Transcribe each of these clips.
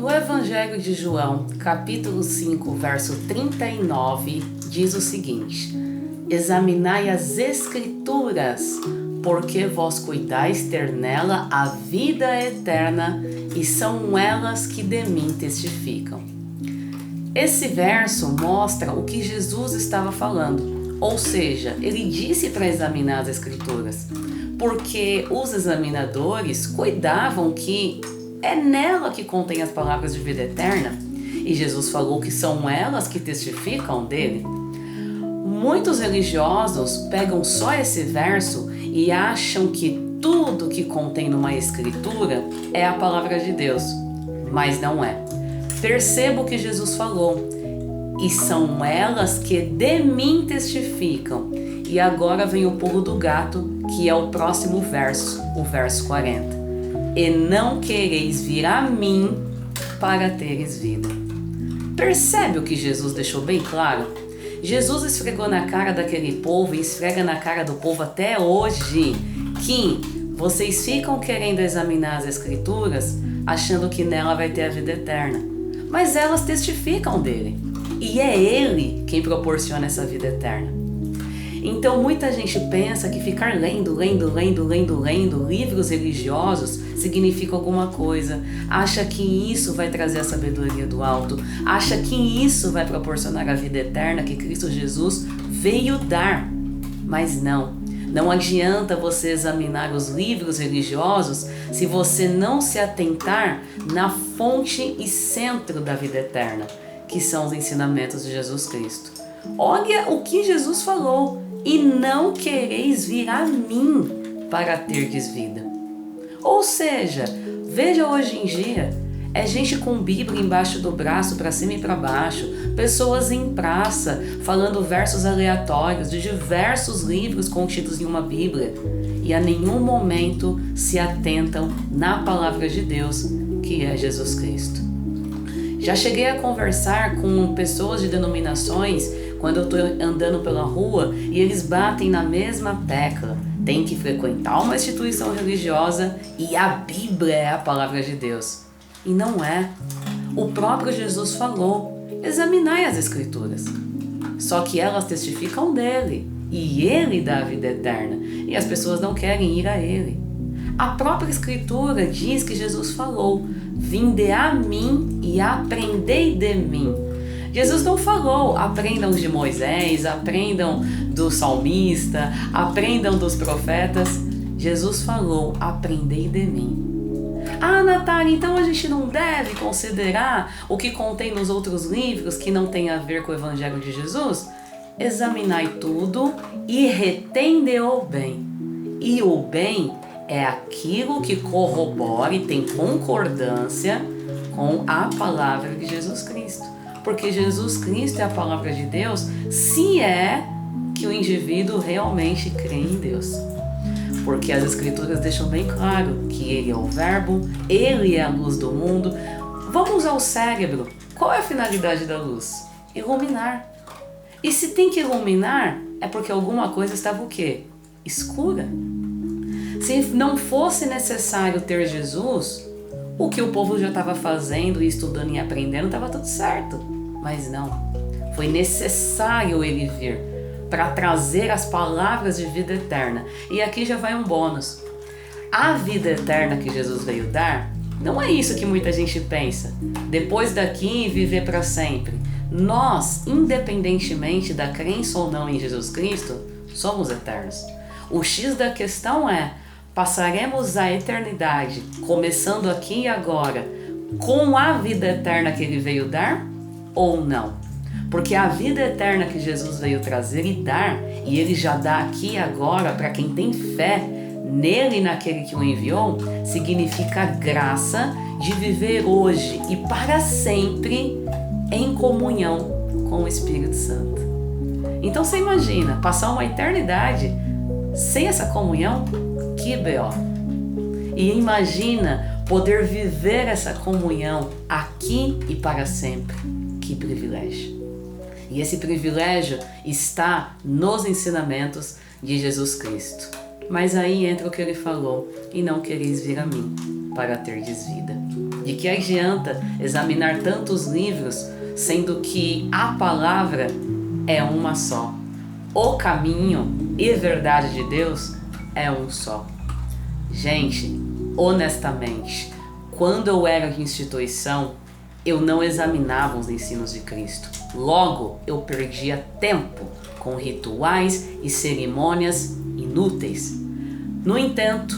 No Evangelho de João, capítulo 5, verso 39, diz o seguinte: Examinai as Escrituras, porque vós cuidais ter nela a vida eterna, e são elas que de mim testificam. Esse verso mostra o que Jesus estava falando, ou seja, ele disse para examinar as Escrituras, porque os examinadores cuidavam que é nela que contém as palavras de vida eterna, e Jesus falou que são elas que testificam dele. Muitos religiosos pegam só esse verso e acham que tudo que contém numa escritura é a palavra de Deus, mas não é. Perceba o que Jesus falou: e são elas que de mim testificam. E agora vem o pulo do gato, que é o próximo verso, o verso 40. E não quereis vir a mim para teres vida. Percebe o que Jesus deixou bem claro? Jesus esfregou na cara daquele povo e esfrega na cara do povo até hoje que vocês ficam querendo examinar as Escrituras achando que nela vai ter a vida eterna, mas elas testificam dele, e é ele quem proporciona essa vida eterna. Então muita gente pensa que ficar lendo livros religiosos significa alguma coisa, acha que isso vai trazer a sabedoria do alto, acha que isso vai proporcionar a vida eterna que Cristo Jesus veio dar. Mas não adianta você examinar os livros religiosos se você não se atentar na fonte e centro da vida eterna, que são os ensinamentos de Jesus Cristo. Olha o que Jesus falou: e não quereis vir a mim para terdes vida. Ou seja, veja hoje em dia, é gente com Bíblia embaixo do braço, para cima e para baixo, pessoas em praça falando versos aleatórios de diversos livros contidos em uma Bíblia, e a nenhum momento se atentam na palavra de Deus, que é Jesus Cristo. Já cheguei a conversar com pessoas de denominações quando eu estou andando pela rua e eles batem na mesma tecla: tem que frequentar uma instituição religiosa e a Bíblia é a palavra de Deus. E não é. O próprio Jesus falou: examinai as Escrituras. Só que elas testificam dele, e ele dá a vida eterna, e as pessoas não querem ir a ele. A própria Escritura diz que Jesus falou: vinde a mim e aprendei de mim. Jesus não falou: aprendam de Moisés, aprendam do salmista, aprendam dos profetas. Jesus falou: aprendei de mim. Ah, Natália, então a gente não deve considerar o que contém nos outros livros que não tem a ver com o Evangelho de Jesus? Examinai tudo e retende-o bem. E o bem é aquilo que corrobora e tem concordância com a palavra de Jesus Cristo. Porque Jesus Cristo é a palavra de Deus, se é que o indivíduo realmente crê em Deus. Porque as Escrituras deixam bem claro que Ele é o Verbo, Ele é a luz do mundo. Vamos ao cérebro. Qual é a finalidade da luz? Iluminar. E se tem que iluminar, é porque alguma coisa estava o quê? Escura. Se não fosse necessário ter Jesus, o que o povo já estava fazendo e estudando e aprendendo estava tudo certo. Mas não. Foi necessário Ele vir para trazer as palavras de vida eterna. E aqui já vai um bônus. A vida eterna que Jesus veio dar, não é isso que muita gente pensa: depois daqui viver para sempre. Nós, independentemente da crença ou não em Jesus Cristo, somos eternos. O X da questão é: passaremos a eternidade, começando aqui e agora, com a vida eterna que Ele veio dar ou não? Porque a vida eterna que Jesus veio trazer e dar, e Ele já dá aqui e agora para quem tem fé nele e naquele que o enviou, significa graça de viver hoje e para sempre em comunhão com o Espírito Santo. Então você imagina, passar uma eternidade sem essa comunhão? Que B.O. E imagina poder viver essa comunhão aqui e para sempre. Que privilégio. E esse privilégio está nos ensinamentos de Jesus Cristo. Mas aí entra o que Ele falou: e não quereis vir a mim para terdes vida. De que adianta examinar tantos livros, sendo que a palavra é uma só? O caminho e verdade de Deus é um só. Gente, honestamente, quando eu era de instituição, eu não examinava os ensinos de Cristo. Logo, eu perdia tempo com rituais e cerimônias inúteis. No entanto,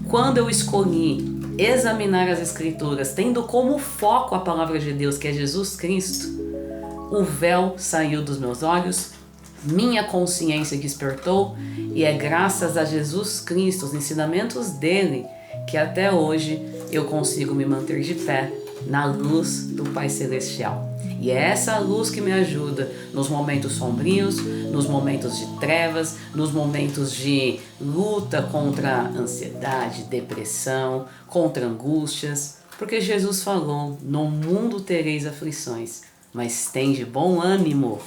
quando eu escolhi examinar as Escrituras, tendo como foco a palavra de Deus, que é Jesus Cristo, o véu saiu dos meus olhos, minha consciência despertou, e é graças a Jesus Cristo, os ensinamentos dele, que até hoje eu consigo me manter de pé na luz do Pai Celestial. E é essa luz que me ajuda nos momentos sombrios, nos momentos de trevas, nos momentos de luta contra ansiedade, depressão, contra angústias. Porque Jesus falou: no mundo tereis aflições, mas tende bom ânimo,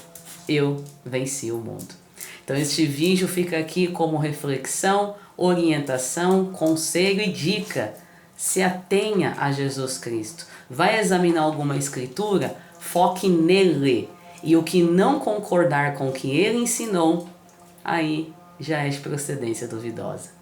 eu venci o mundo. Então este vídeo fica aqui como reflexão, orientação, conselho e dica. Se atenha a Jesus Cristo. Vai examinar alguma escritura? Foque nele. E o que não concordar com o que ele ensinou, aí já é de procedência duvidosa.